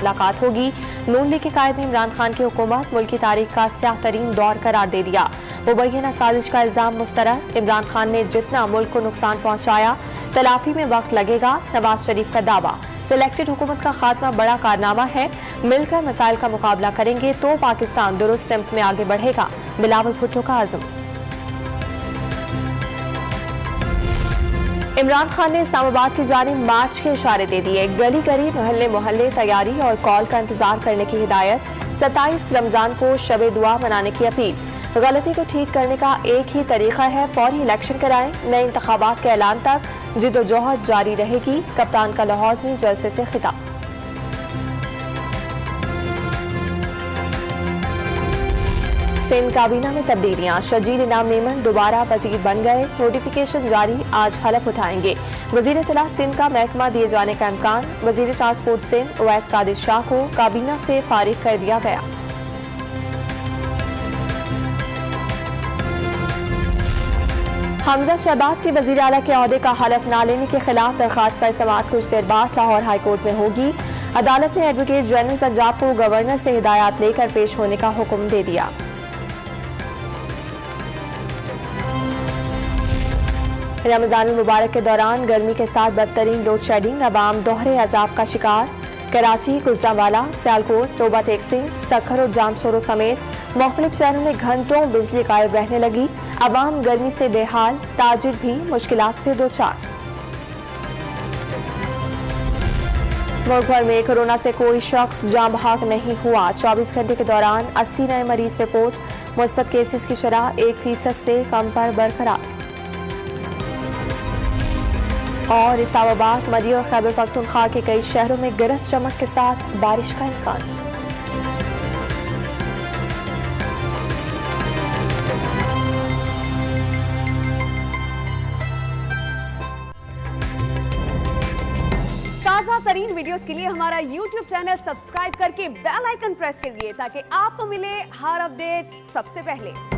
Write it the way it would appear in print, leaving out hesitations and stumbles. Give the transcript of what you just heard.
मुलाकात होगी। नून लीग के कायद ने इमरान खान की हुकूमत मुल्क की तारीख का स्याह तरीन दौर करार दे दिया। मुबैना साजिश का इल्जाम मुस्तरद। इमरान खान ने जितना मुल्क को नुकसान पहुंचाया तलाफी में वक्त लगेगा। नवाज शरीफ का दावा। सिलेक्टेड हुकूमत का खात्मा बड़ा कारनामा है। मिलकर मसाइल का मुकाबला करेंगे तो पाकिस्तान दुरुस्त सिमत में आगे बढ़ेगा। बिलावल भुट्टो का आज़म। इमरान खान ने इस्लामाबाद की जानिब मार्च के इशारे दे दिए। गली गली मोहल्ले मोहल्ले तैयारी और कॉल का इंतजार करने की हिदायत। 27 रमजान को शबे दुआ मनाने की अपील। गलती को ठीक करने का एक ही तरीका है, फौरी इलेक्शन कराएं। नए इंतखाबात के ऐलान तक जिद्दोजहद जारी रहेगी। कप्तान का लाहौर में जलसे से खिताब। सिंध काबीना में तब्दीलियां। शजीर इनाम मेमन दोबारा वजीर बन गए। नोटिफिकेशन जारी, आज हलफ उठाएंगे। वजीर इत्तला सिंध का महकमा दिए जाने का इम्कान। वजीर ट्रांसपोर्ट सिंध उवैस कादिर शाह को काबीना से फारिग कर दिया गया। हमजा शहबाज की वजीर आला के ओहदे का हलफ न लेने के खिलाफ दरखास्त पर समाअत कुछ देर बाद लाहौर हाईकोर्ट में होगी। अदालत ने एडवोकेट जनरल पंजाब को गवर्नर से हिदायत लेकर पेश होने का हुक्म दे दिया। रमजान मुबारक के दौरान गर्मी के साथ बदतरीन लोड शेडिंग। अवाम दोहरे अजाब का शिकार। कराची, गुजरांवाला, सियालकोट, टोबा टेक्सिंग, सखर और जामशोरो समेत मुख्तलिफ शहरों में घंटों बिजली गायब रहने लगी। अवाम गर्मी से बेहाल, ताजिर भी मुश्किलात से दो चार। मुल्क भर में कोरोना से कोई शख्स जाँ बहक नहीं हुआ। 24 घंटे के दौरान 80 नए मरीज रिपोर्ट। मुस्बत केसेस की शरह 1% से कम पर बरकरार। और इस्लामाबाद, मरी और खैबर पख्तूनख्वा के कई शहरों में गरज चमक के साथ बारिश का इम्कान। ताज़ा तरीन वीडियोस के लिए हमारा YouTube चैनल सब्सक्राइब करके बेल आइकन प्रेस करिए ताकि आपको मिले हर अपडेट सबसे पहले।